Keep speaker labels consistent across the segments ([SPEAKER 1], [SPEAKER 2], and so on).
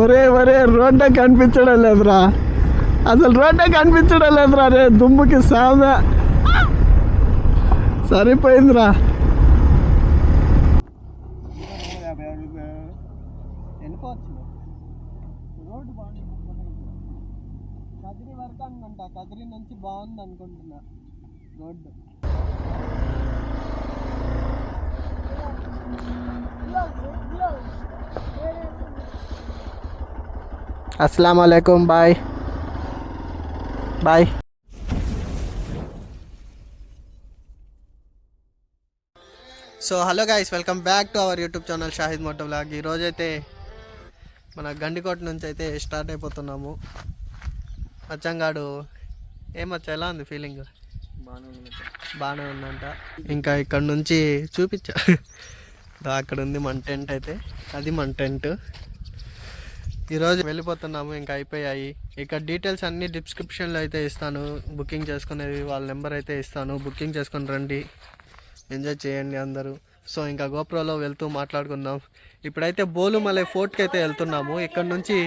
[SPEAKER 1] ఒరే ఒరే రోడ్డే కనిపించడం లేదురా, అసలు రోడ్డే కనిపించడం లేదురా. రే దుమ్ముకి సామె సరిపోయిందిరా. రోడ్డు బాగుంది, కదిరి వరకు అనుకుంటా, కదిరి నుంచి బాగుంది అనుకుంటున్నా రోడ్డు. అస్సలాము అలైకుం, bye bye. So hello guys, welcome back to our YouTube channel Shahid moto vlog. ఈరోజైతే మన గండికోట నుంచి అయితే స్టార్ట్ అయిపోతున్నాము. మచ్చంగాడు ఏమచ్చా, ఎలా ఉంది ఫీలింగ్? బాగానే ఉందంట. ఇంకా ఇక్కడ నుంచి చూపించా, అక్కడ ఉంది మన టెంట్. అయితే అది మన టెంట్. ఈరోజు వెళ్ళిపోతున్నాము, ఇంకా అయిపోయాయి. ఇక్కడ డీటెయిల్స్ అన్నీ డిస్క్రిప్షన్లో అయితే ఇస్తాను. బుకింగ్ చేసుకునేది వాళ్ళ నెంబర్ అయితే ఇస్తాను. బుకింగ్ చేసుకొని రండి, ఎంజాయ్ చేయండి అందరూ. సో ఇంకా గోప్రోలో వెళ్తూ మాట్లాడుకుందాం. ఇప్పుడైతే బోలుమలై ఫోర్ట్కి అయితే వెళ్తున్నాము. ఇక్కడ నుంచి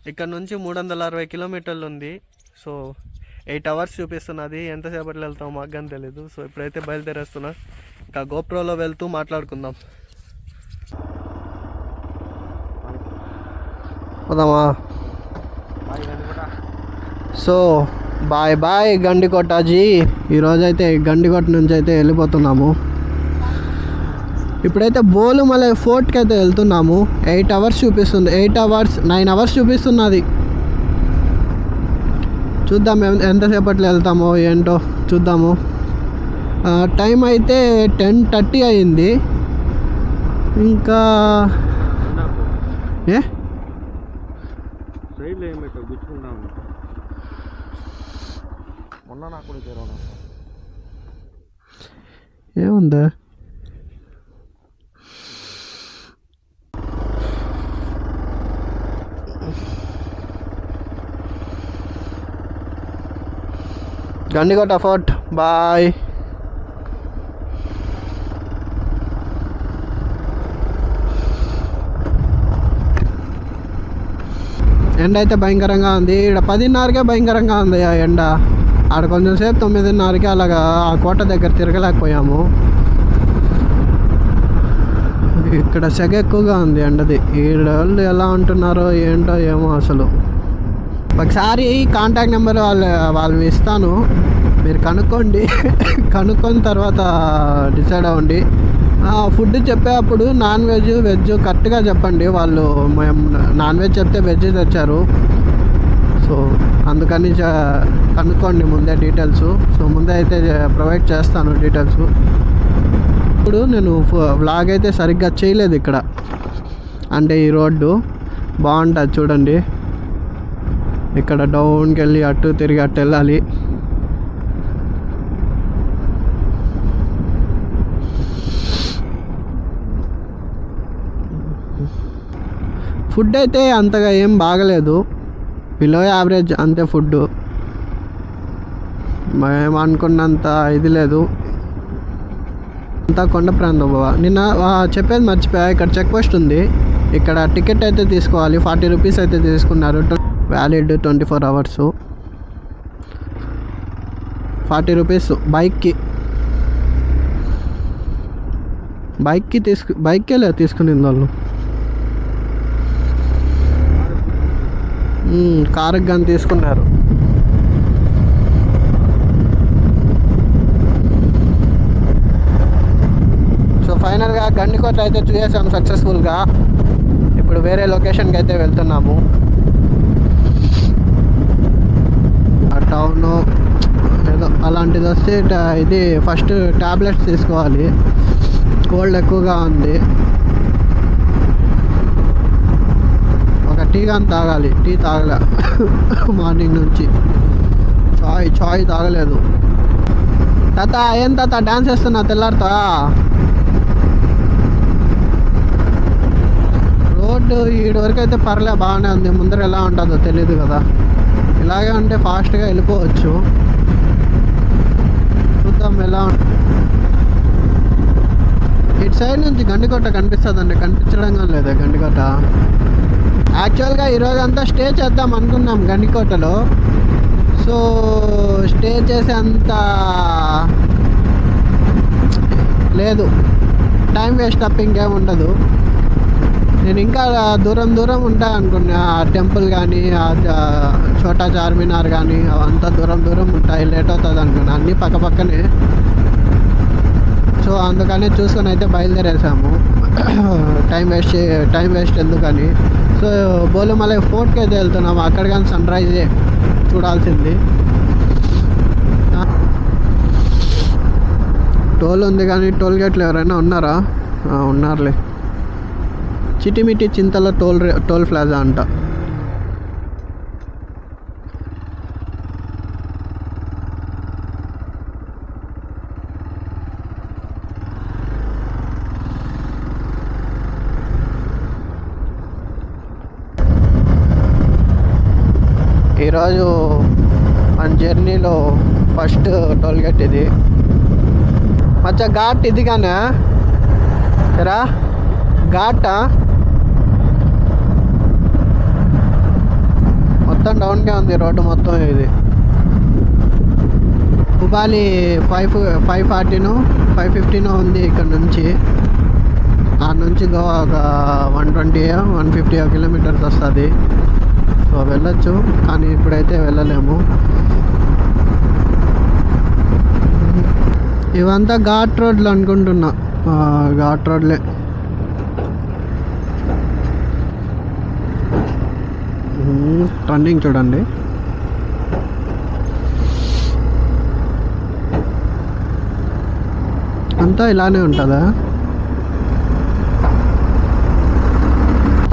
[SPEAKER 1] 360 కిలోమీటర్లు ఉంది. సో 8 అవర్స్ చూపిస్తున్నది. ఎంతసేపట్లో వెళ్తాం మాకు కానీ తెలీదు. సో ఇప్పుడైతే బయలుదేరేస్తున్నా. ఇంకా గోప్రోలో వెళ్తూ మాట్లాడుకుందాం. పోదామా? So bye bye గండికోటాజీ. ఈరోజైతే గండికోట నుంచి అయితే వెళ్ళిపోతున్నాము. ఇప్పుడైతే బోలుమలై ఫోర్ట్కి అయితే వెళ్తున్నాము. 8 అవర్స్ చూపిస్తుంది, 9 అవర్స్ చూపిస్తున్నది. చూద్దాం ఎంతసేపట్లో వెళ్తామో ఏంటో చూద్దాము. టైం అయితే 10:30 అయింది. ఇంకా ఏముందా? Gandikota fort bye. ఎండ అయితే భయంకరంగా ఉంది. ఇక్కడ 10:30కే భయంకరంగా ఉంది ఆ ఎండ. ఆడ కొంచెం సేపు 9:30కి అలాగా ఆ కోట దగ్గర తిరగలేకపోయాము. ఇక్కడ సెగ ఎక్కువగా ఉంది ఎండది. ఈ వాళ్ళు ఎలా ఉంటున్నారో ఏంటో ఏమో అసలు. ఒకసారి కాంటాక్ట్ నెంబర్ వాళ్ళని ఇస్తాను, మీరు కనుక్కోండి. కనుక్కొని తర్వాత డిసైడ్ అవ్వండి. ఫుడ్ చెప్పేటప్పుడు నాన్ వెజ్ వెజ్ కరెక్ట్గా చెప్పండి. వాళ్ళు మేము నాన్ వెజ్ చెప్తే వెజ్ తెచ్చారు. సో అందుకని కనుక్కోండి ముందే డీటెయిల్స్. సో ముందే అయితే ప్రొవైడ్ చేస్తాను డీటెయిల్స్. ఇప్పుడు నేను వ్లాగ్ అయితే సరిగ్గా చేయలేదు ఇక్కడ. అంటే ఈ రోడ్డు బాగుంటుంది చూడండి. ఇక్కడ డౌన్కి వెళ్ళి అటు తిరిగి అటు వెళ్ళాలి. ఫుడ్ అయితే అంతగా ఏం బాగలేదు, బిలో యావరేజ్ అంతే ఫుడ్. మేము అనుకున్నంత ఇది లేదు. అంతా కొండ ప్రాంతం బాబా. నిన్న చెప్పేది మర్చిపోయా, ఇక్కడ చెక్ పోస్ట్ ఉంది. ఇక్కడ టికెట్ అయితే తీసుకోవాలి. 40 రూపీస్ అయితే తీసుకున్నారు. Valid 24 hours. 40 రూపీస్ బైక్కి బైక్కే లేదు తీసుకునేది వాళ్ళు. కారుకి కానీ తీసుకున్నారు. సో ఫైనల్గా గండికోట అయితే చూసేసాం సక్సెస్ఫుల్గా. ఇప్పుడు వేరే లొకేషన్కి అయితే వెళ్తున్నాము. ఆ టౌన్ ఏదో అలాంటిది వస్తే ఇది ఫస్ట్ ట్యాబ్లెట్స్ తీసుకోవాలి. కోల్డ్ ఎక్కువగా ఉంది. టీ కానీ తాగాలి. టీ తాగలే మార్నింగ్ నుంచి. చాయ్ తాగలేదు. తాత ఏం తాత డ్యాన్స్ వేస్తున్నా తెల్లారితా? రోడ్డు ఈడ వరకు అయితే పర్లే, బాగానే ఉంది. ముందర ఎలా ఉంటుందో తెలియదు కదా. ఇలాగే ఉంటే ఫాస్ట్గా వెళ్ళిపోవచ్చు. చూద్దాం ఎలా. ఇటు సైడ్ నుంచి గండికోట కనిపిస్తుందండి. కనిపించడం కానీ లేదా గండికోట? యాక్చువల్గా ఈరోజు అంతా స్టే చేద్దాం అనుకున్నాం గండికోటలో. సో స్టే చేసేంత లేదు, టైం వేస్ట్ తప్ప ఇంకేం ఉండదు. నేను ఇంకా దూరం దూరం ఉంటా అనుకున్నా, టెంపుల్ కానీ చోటా చార్మినార్ కానీ అవంతా దూరం దూరం ఉంటాయి, లేట్ అవుతుంది అనుకున్నా. అన్నీ పక్కపక్కనే. సో అందుకని చూసుకొని అయితే బయలుదేరేసాము. టైం వేస్ట్ ఎందుకని. సో బోలుమలై ఫోర్ట్కి అయితే వెళ్తున్నాము. అక్కడ కానీ సన్ రైజే చూడాల్సింది. టోల్ ఉంది కానీ టోల్ గేట్లు ఎవరైనా ఉన్నారా? ఉన్నారులే. చిటిమిటి చింతల టోల్ ప్లాజా అంట. ఈరోజు మన జర్నీలో ఫస్ట్ టోల్ గేట్ ఇది. మచ్చా ఘాట్ ఇది కానీ రా ఘాటా మొత్తం డౌన్గా ఉంది రోడ్డు మొత్తం. ఇది హుబాలి 540 550 ఉంది ఇక్కడ నుంచి. ఆ నుంచి గోవా ఒక 120-150 కిలోమీటర్స్ వస్తుంది. సో వెళ్ళొచ్చు, కానీ ఇప్పుడైతే వెళ్ళలేము. ఇవంతా ఘాట్ రోడ్లు అనుకుంటున్నా. ఘాట్ రోడ్లే. టర్నింగ్ చూడండి. అంతా ఇలానే ఉంటుందా?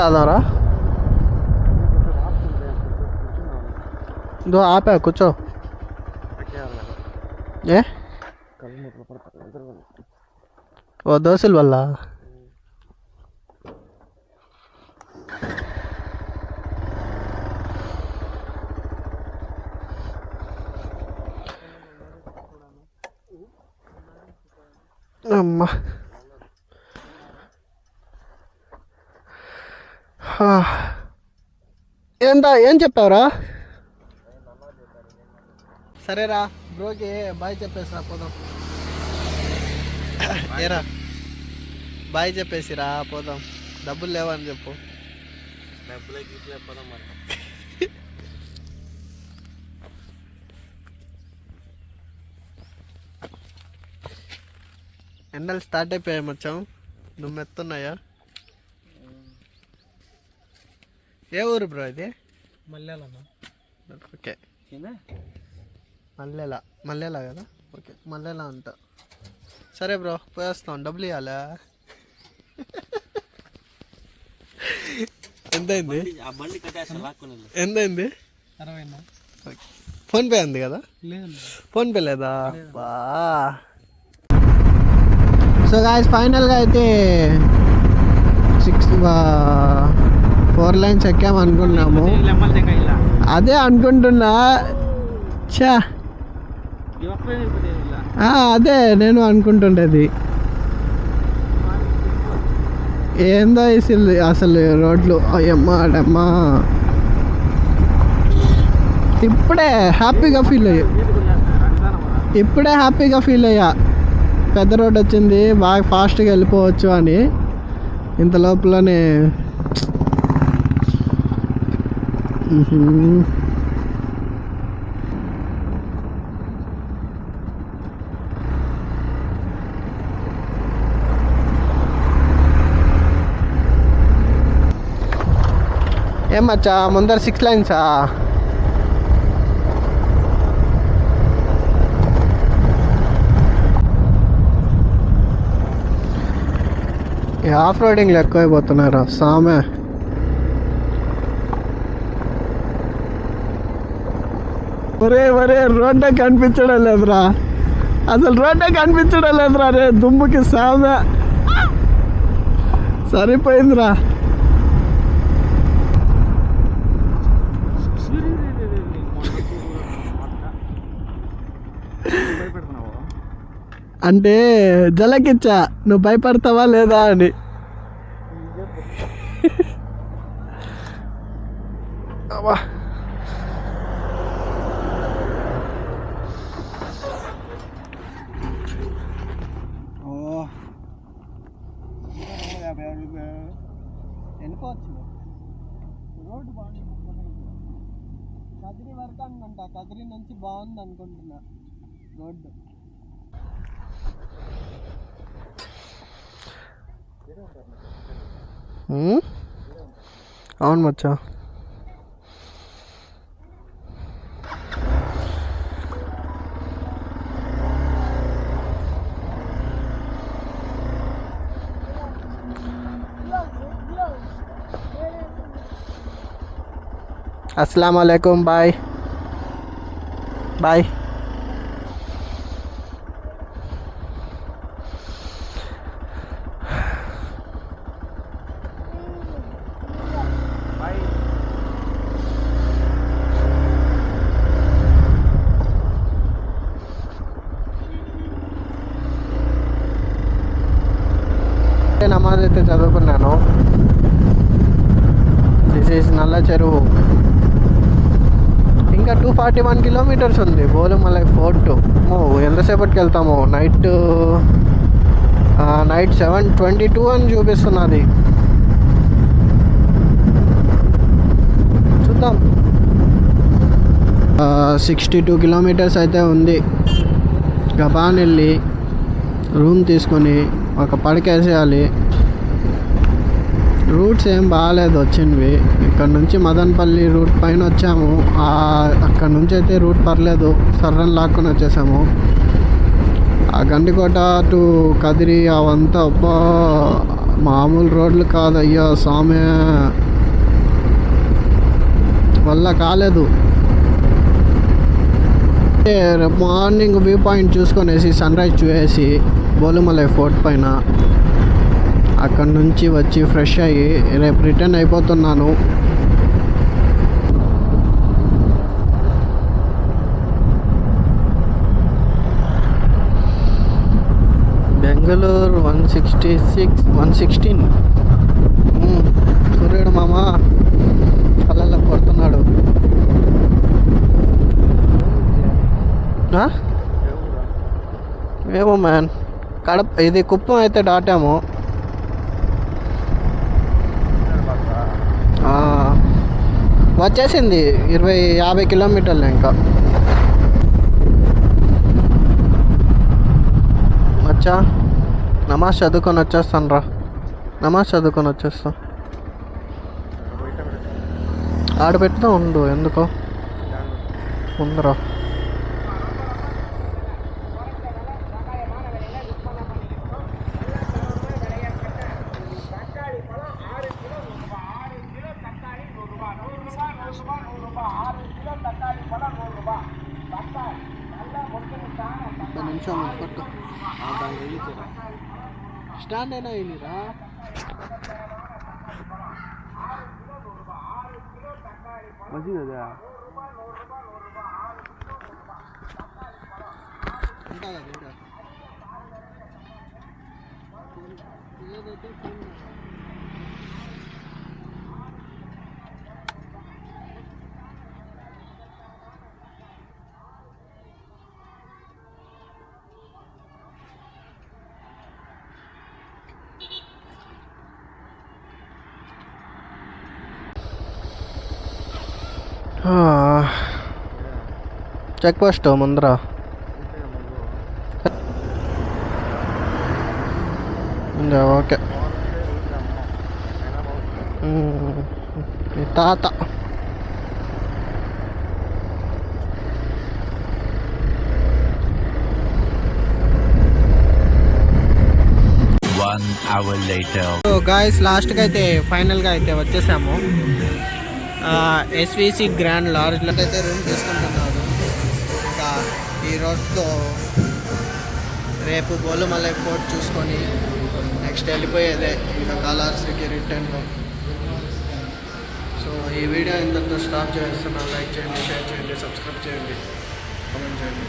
[SPEAKER 1] తాదారా దో ఆపా కూర్చో. ఏ ఓ దోశల వల్ల అమ్మా. ఏం చెప్పావురా? సరేరా బ్రోకి బాయ్ చెప్పేసిరా పోదాం. ఏరా బాయ్ చెప్పేసిరా పోదాం. డబ్బులు లేవని చెప్పు. ఎండలు స్టార్ట్ అయిపోయాయి మచ్చాం. నువ్వు మెత్తున్నాయా? ఏ ఊరు బ్రో ఇది? మల్లెలన్నా. ఓకే మల్లెలా కదా? ఓకే మల్లెలా అంట. సరే బ్రో పోయేస్తాం. డబ్బులు ఇవ్వాలా? ఎంతైంది? ఎంతైంది? ఫోన్పే ఉంది కదా? ఫోన్పే లేదా? బా. సో గాయ్స్ ఫైనల్గా అయితే 4 లైన్స్ ఎక్కాము అనుకున్నాము. అదే అనుకుంటున్నా. చా అదే నేను అనుకుంటుండేది. ఏందో అసలు రోడ్లు అమ్మా. ఇప్పుడే హ్యాపీగా ఫీల్ అయ్యా. పెద్ద రోడ్ వచ్చింది, బాగా ఫాస్ట్గా వెళ్ళిపోవచ్చు అని. ఇంత లోపలనే ఏం మచ్చా ముందర 6 లైన్సా? ఆఫ్ రోడింగ్లు ఎక్కువైపోతున్నారా సామె. ఒరే రోడ్డే కనిపించడం లేదురా, అసలు రోడ్డే కనిపించడం లేదురా. రే దుమ్ముకి సామె సరిపోయిందిరా. అంటే జలకిచ్చా నువ్వు భయపడతావా లేదా అని. అబ్బా వెళ్ళిపోవచ్చు. రోడ్డు బాగుంది. కదిరి వరకు అనుకుంటా, కదిరి నుంచి బాగుంది అనుకుంటున్నా రోడ్డు. అవును మచ్చా. अस्सलाम वालेकुम. Bye bye. నమాజ్ అయితే చదువుకున్నాను. దిస్ ఈజ్ నల్ల చెరువు. ఇంకా 241 కిలోమీటర్స్ ఉంది బోలుమలై ఫోర్ట్. ఎంతసేపటికి వెళ్తాము? నైట్ 7:22 అని చూపిస్తున్నది. చూద్దాం. 62 కిలోమీటర్స్ అయితే ఉంది. గబాన్ వెళ్ళి రూమ్ తీసుకొని ఒక పడకేసేయాలి. రూట్స్ ఏం బాగాలేదు వచ్చినవి. ఇక్కడ నుంచి మదనపల్లి రూట్ పైన వచ్చాము. అక్కడ నుంచి అయితే రూట్ పర్లేదు, సర్రని లాక్కొని వచ్చేసాము. ఆ గండికోట టు కదిరి అవంతా అబ్బా మామూలు రోడ్లు కాదయ్యా స్వామి, వల్ల కాలేదు. రేపు మార్నింగ్ వ్యూ పాయింట్ చూసుకొనేసి సన్ రైజ్ చూసేసి బోలుమలై ఫోర్ట్ పైన అక్కడ నుంచి వచ్చి ఫ్రెష్ అయ్యి రేపు రిటర్న్ అయిపోతున్నాను. బెంగళూరు 116 సూర్యుడు మామ కళ్ళల్లో కొడుతున్నాడు. ఏమో మ్యాన్. ఇది కుప్పం అయితే దాటాము. వచ్చేసింది 50 కిలోమీటర్లు. ఇంకా మచ్చా నమాజ్ చదువుకొని వచ్చేస్తాను రా. నమాజ్ చదువుకొని వచ్చేస్తా. ఆడబెట్టుతా ఉండు, ఎందుకో ముందరా. నిమిషం పట్టు స్టాండ్ అయినా వెళ్ళిరా. మంచిదా ఉంటా కదా ఏదైతే చెక్ పోస్ట్ ముందర ఓకే. తాత గాయస్ లాస్ట్గా అయితే ఫైనల్గా అయితే వచ్చేసాము. ఎస్విసి గ్రాండ్ లాడ్జ్లో అయితే రూమ్ తీసుకుంటున్నారు. ఇంకా ఈ రోజుతో రేపు బోలుమలై ఫోర్ట్ చూసుకొని నెక్స్ట్ వెళ్ళిపోయేదే ఇంకా కాళహస్తికి రిటర్న్లో. సో ఈ వీడియో ఇంతతో స్టాప్ చేస్తున్నాను. లైక్ చేయండి, షేర్ చేయండి, సబ్స్క్రైబ్ చేయండి, కామెంట్ చేయండి.